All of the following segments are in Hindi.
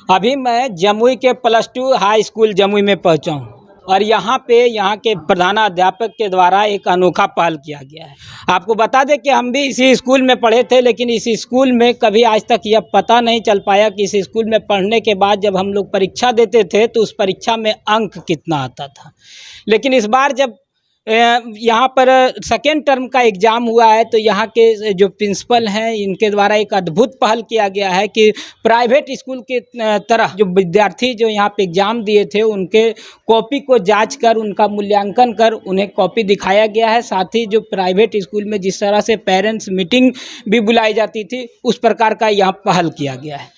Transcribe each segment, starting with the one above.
अभी मैं जमुई के +2 हाई स्कूल जमुई में पहुंचा हूं और यहाँ के प्रधानाध्यापक के द्वारा एक अनोखा पहल किया गया है। आपको बता दें कि हम भी इसी स्कूल में पढ़े थे, लेकिन इस स्कूल में कभी आज तक यह पता नहीं चल पाया कि इस स्कूल में पढ़ने के बाद जब हम लोग परीक्षा देते थे तो उस परीक्षा में अंक कितना आता था। लेकिन इस बार जब यहाँ पर सेकेंड टर्म का एग्ज़ाम हुआ है तो यहाँ के जो प्रिंसिपल हैं इनके द्वारा एक अद्भुत पहल किया गया है कि प्राइवेट स्कूल के तरह जो विद्यार्थी जो यहाँ पे एग्ज़ाम दिए थे उनके कॉपी को जांच कर उनका मूल्यांकन कर उन्हें कॉपी दिखाया गया है। साथ ही जो प्राइवेट स्कूल में जिस तरह से पेरेंट्स मीटिंग भी बुलाई जाती थी उस प्रकार का यहाँ पहल किया गया है।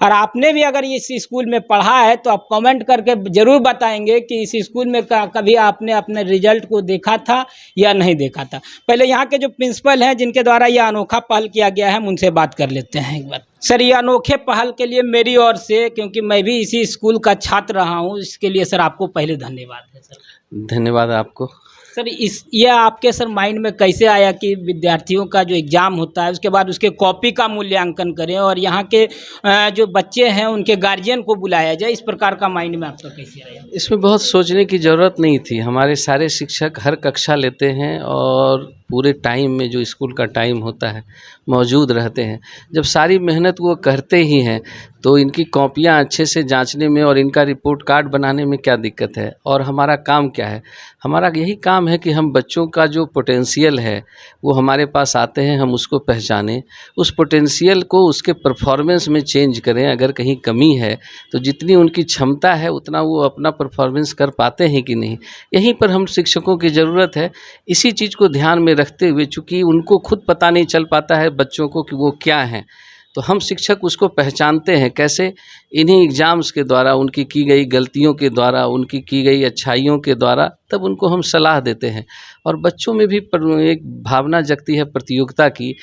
और आपने भी अगर इस स्कूल में पढ़ा है तो आप कमेंट करके ज़रूर बताएंगे कि इस स्कूल में कभी आपने अपने रिजल्ट को देखा था या नहीं देखा था। पहले यहाँ के जो प्रिंसिपल हैं जिनके द्वारा यह अनोखा पहल किया गया है, हम उनसे बात कर लेते हैं एक बार। सर, ये अनोखे पहल के लिए मेरी ओर से, क्योंकि मैं भी इसी स्कूल का छात्र रहा हूँ, इसके लिए सर आपको पहले धन्यवाद है। सर धन्यवाद आपको। सर यह आपके सर माइंड में कैसे आया कि विद्यार्थियों का जो एग्ज़ाम होता है उसके बाद उसके कॉपी का मूल्यांकन करें और यहाँ के जो बच्चे हैं उनके गार्जियन को बुलाया जाए, इस प्रकार का माइंड में आपका कैसे आया? इसमें बहुत सोचने की ज़रूरत नहीं थी। हमारे सारे शिक्षक हर कक्षा लेते हैं और पूरे टाइम में जो स्कूल का टाइम होता है मौजूद रहते हैं। जब सारी मेहनत वो करते ही हैं तो इनकी कॉपियाँ अच्छे से जांचने में और इनका रिपोर्ट कार्ड बनाने में क्या दिक्कत है। और हमारा काम क्या है? हमारा यही काम है कि हम बच्चों का जो पोटेंशियल है वो हमारे पास आते हैं, हम उसको पहचानें, उस पोटेंशियल को उसके परफॉर्मेंस में चेंज करें। अगर कहीं कमी है तो जितनी उनकी क्षमता है उतना वो अपना परफॉर्मेंस कर पाते हैं कि नहीं, यहीं पर हम शिक्षकों की ज़रूरत है। इसी चीज़ को ध्यान में रखते हुए, चूँकि उनको खुद पता नहीं चल पाता है बच्चों को कि वो क्या हैं, तो हम शिक्षक उसको पहचानते हैं। कैसे? इन्हीं एग्ज़ाम्स के द्वारा, उनकी की गई गलतियों के द्वारा, उनकी की गई अच्छाइयों के द्वारा, तब उनको हम सलाह देते हैं। और बच्चों में भी एक भावना जगती है प्रतियोगिता की।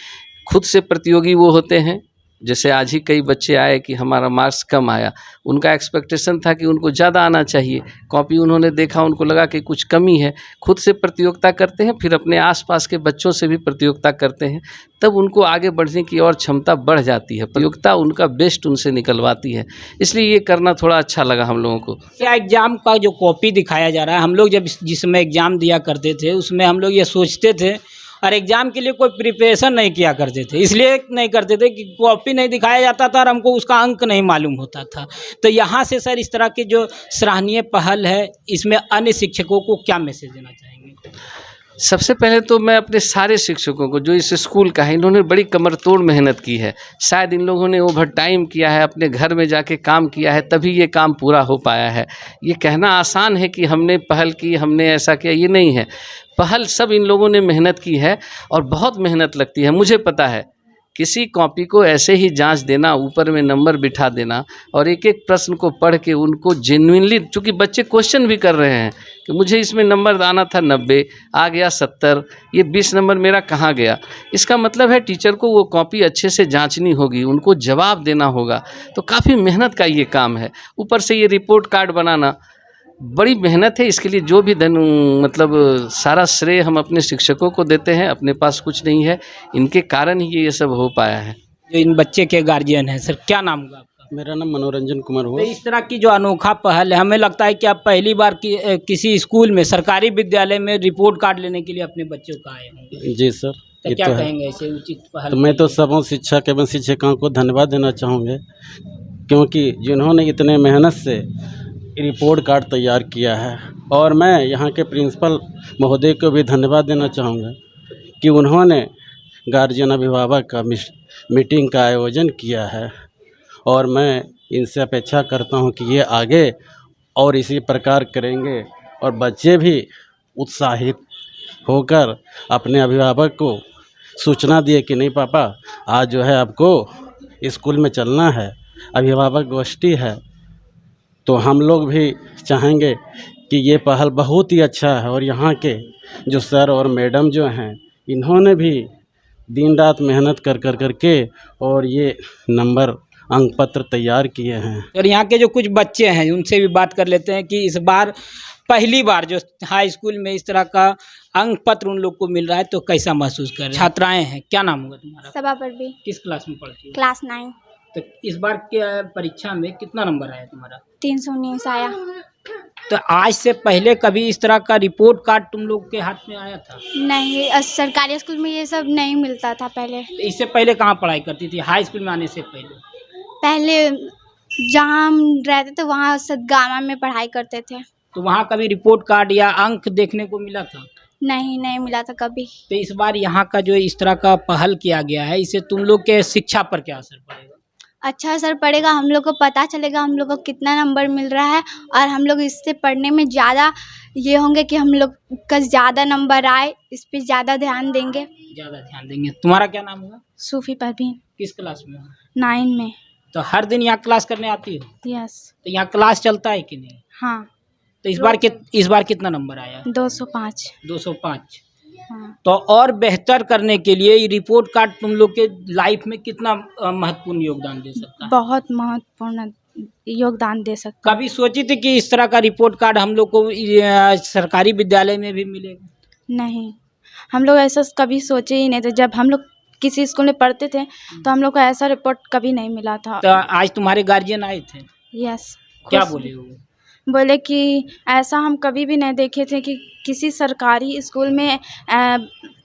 खुद से प्रतियोगी वो होते हैं। जैसे आज ही कई बच्चे आए कि हमारा मार्क्स कम आया, उनका एक्सपेक्टेशन था कि उनको ज़्यादा आना चाहिए। कॉपी उन्होंने देखा, उनको लगा कि कुछ कमी है। खुद से प्रतियोगिता करते हैं, फिर अपने आसपास के बच्चों से भी प्रतियोगिता करते हैं, तब उनको आगे बढ़ने की और क्षमता बढ़ जाती है। प्रतियोगिता उनका बेस्ट उनसे निकलवाती है। इसलिए ये करना थोड़ा अच्छा लगा हम लोगों को। क्या एग्ज़ाम का जो कॉपी दिखाया जा रहा है, हम लोग जब जिसमें एग्ज़ाम दिया करते थे उसमें हम लोग ये सोचते थे और एग्ज़ाम के लिए कोई प्रिपरेशन नहीं किया करते थे, इसलिए नहीं करते थे कि कॉपी नहीं दिखाया जाता था और हमको उसका अंक नहीं मालूम होता था। तो यहाँ से सर इस तरह की जो सराहनीय पहल है, इसमें अन्य शिक्षकों को क्या मैसेज देना चाहेंगे? सबसे पहले तो मैं अपने सारे शिक्षकों को, जो इस स्कूल का है, इन्होंने बड़ी कमरतोड़ मेहनत की है। शायद इन लोगों ने ओवर टाइम किया है, अपने घर में जाके काम किया है, तभी ये काम पूरा हो पाया है। ये कहना आसान है कि हमने पहल की, हमने ऐसा किया, ये नहीं है। पहल सब इन लोगों ने मेहनत की है और बहुत मेहनत लगती है। मुझे पता है किसी कॉपी को ऐसे ही जांच देना, ऊपर में नंबर बिठा देना और एक एक प्रश्न को पढ़ के उनको जेन्युइनली, चूँकि बच्चे क्वेश्चन भी कर रहे हैं कि मुझे इसमें नंबर आना था 90, आ गया 70, ये 20 नंबर मेरा कहाँ गया। इसका मतलब है टीचर को वो कॉपी अच्छे से जांचनी होगी, उनको जवाब देना होगा। तो काफ़ी मेहनत का ये काम है। ऊपर से ये रिपोर्ट कार्ड बनाना बड़ी मेहनत है। इसके लिए जो भी सारा श्रेय हम अपने शिक्षकों को देते हैं। अपने पास कुछ नहीं है, इनके कारण ही ये सब हो पाया है। जो इन बच्चे के गार्जियन हैं, सर क्या नाम होगा आपका? मेरा नाम मनोरंजन कुमार हुआ। तो इस तरह की जो अनोखा पहल है, हमें लगता है कि आप पहली बार किसी स्कूल में, सरकारी विद्यालय में रिपोर्ट कार्ड लेने के लिए अपने बच्चों का आए होंगे। जी सर, तो क्या कहेंगे ऐसे उचित पहल? तो मैं तो सबों शिक्षक एवं शिक्षिकाओं को धन्यवाद देना चाहूँगे, क्योंकि जिन्होंने इतने मेहनत से रिपोर्ट कार्ड तैयार किया है। और मैं यहाँ के प्रिंसिपल महोदय को भी धन्यवाद देना चाहूँगा कि उन्होंने गार्जियन अभिभावक का मीटिंग का आयोजन किया है। और मैं इनसे अपेक्षा करता हूँ कि ये आगे और इसी प्रकार करेंगे और बच्चे भी उत्साहित होकर अपने अभिभावक को सूचना दिए कि नहीं पापा, आज जो है आपको स्कूल में चलना है, अभिभावक गोष्ठी है। तो हम लोग भी चाहेंगे कि ये पहल बहुत ही अच्छा है। और यहाँ के जो सर और मैडम जो हैं, इन्होंने भी दिन रात मेहनत करके और ये अंक पत्र तैयार किए हैं। और यहाँ के जो कुछ बच्चे हैं उनसे भी बात कर लेते हैं कि इस बार पहली बार जो हाई स्कूल में इस तरह का अंक पत्र उन लोग को मिल रहा है तो कैसा महसूस कर रहे हैं? छात्राएं हैं, क्या नाम होगा तुम्हारा? सबा परवीन। किस क्लास में पढ़ती हो? क्लास 9। तो इस बार के परीक्षा में कितना नंबर आया तुम्हारा? 319 आया। तो आज से पहले कभी इस तरह का रिपोर्ट कार्ड तुम लोग के हाथ में आया था? नहीं, सरकारी स्कूल में ये सब नहीं मिलता था पहले। तो इससे पहले कहाँ पढ़ाई करती थी, हाई स्कूल में आने से पहले? पहले जहाँ हम रहते थे वहाँ सतगावा में पढ़ाई करते थे। तो वहाँ कभी रिपोर्ट कार्ड या अंक देखने को मिला था? नहीं मिला था कभी। तो इस बार यहाँ का जो इस तरह का पहल किया गया है, इससे तुम लोग के शिक्षा पर क्या असर पड़ेगा? अच्छा असर पड़ेगा, हम लोग को पता चलेगा हम लोग को कितना नंबर मिल रहा है, और हम लोग इससे पढ़ने में ज़्यादा ये होंगे कि हम लोग का ज़्यादा नंबर आए, इस पे ज़्यादा ध्यान देंगे। ज़्यादा ध्यान देंगे। तुम्हारा क्या नाम हुआ? सूफी परवीन। किस क्लास में हो? 9 में। तो हर दिन यहाँ क्लास करने आती हो? यस। तो यहाँ क्लास चलता है कि नहीं? हाँ। तो इस बार कितना नंबर आया? 205। 205। हाँ। तो और बेहतर करने के लिए ये रिपोर्ट कार्ड तुम लोग के लाइफ में कितना महत्वपूर्ण योगदान दे सकता है? बहुत महत्वपूर्ण योगदान दे सकता है। कभी सोची थी कि इस तरह का रिपोर्ट कार्ड हम लोग को सरकारी विद्यालय में भी मिलेगा? नहीं, हम लोग ऐसा कभी सोचे ही नहीं थे। जब हम लोग किसी स्कूल में पढ़ते थे तो हम लोग को ऐसा रिपोर्ट कभी नहीं मिला था। तो आज तुम्हारे गार्जियन आए थे? यस। क्या बोले वो? बोले कि ऐसा हम कभी भी नहीं देखे थे कि किसी सरकारी स्कूल में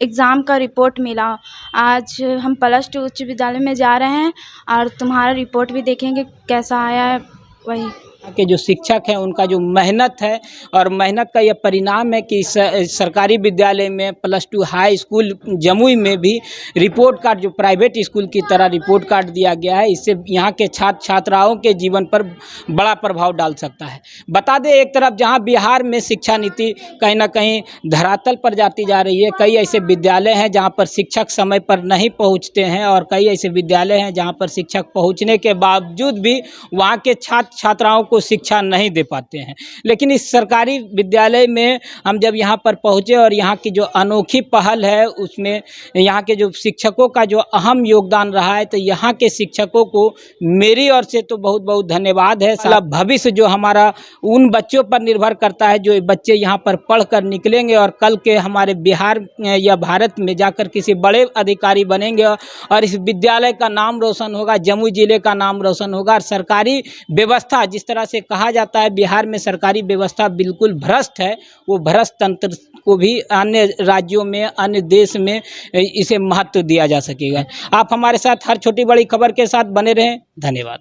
एग्ज़ाम का रिपोर्ट मिला। आज हम +2 उच्च विद्यालय में जा रहे हैं और तुम्हारा रिपोर्ट भी देखेंगे कैसा आया है। वही के जो शिक्षक हैं उनका जो मेहनत है और मेहनत का यह परिणाम है कि सरकारी विद्यालय में +2 हाई स्कूल जमुई में भी रिपोर्ट कार्ड जो प्राइवेट स्कूल की तरह रिपोर्ट कार्ड दिया गया है, इससे यहाँ के छात्र छात्राओं के जीवन पर बड़ा प्रभाव डाल सकता है। बता दें, एक तरफ जहाँ बिहार में शिक्षा नीति कहीं ना कहीं धरातल पर जाती जा रही है, कई ऐसे विद्यालय हैं जहाँ पर शिक्षक समय पर नहीं पहुँचते हैं और कई ऐसे विद्यालय हैं जहाँ पर शिक्षक पहुँचने के बावजूद भी वहाँ के छात्र छात्राओं को शिक्षा नहीं दे पाते हैं। लेकिन इस सरकारी विद्यालय में हम जब यहाँ पर पहुँचे और यहाँ की जो अनोखी पहल है उसमें यहाँ के जो शिक्षकों का जो अहम योगदान रहा है, तो यहाँ के शिक्षकों को मेरी ओर से तो बहुत बहुत धन्यवाद है। साला भविष्य जो हमारा उन बच्चों पर निर्भर करता है जो बच्चे यहाँ पर पढ़ कर निकलेंगे और कल के हमारे बिहार या भारत में जाकर किसी बड़े अधिकारी बनेंगे और इस विद्यालय का नाम रोशन होगा, जमुई जिले का नाम रोशन होगा। और सरकारी व्यवस्था, जिस तरह से कहा जाता है बिहार में सरकारी व्यवस्था बिल्कुल भ्रष्ट है, वो भ्रष्ट तंत्र को भी अन्य राज्यों में, अन्य देश में इसे महत्व दिया जा सकेगा। आप हमारे साथ हर छोटी बड़ी खबर के साथ बने रहें। धन्यवाद।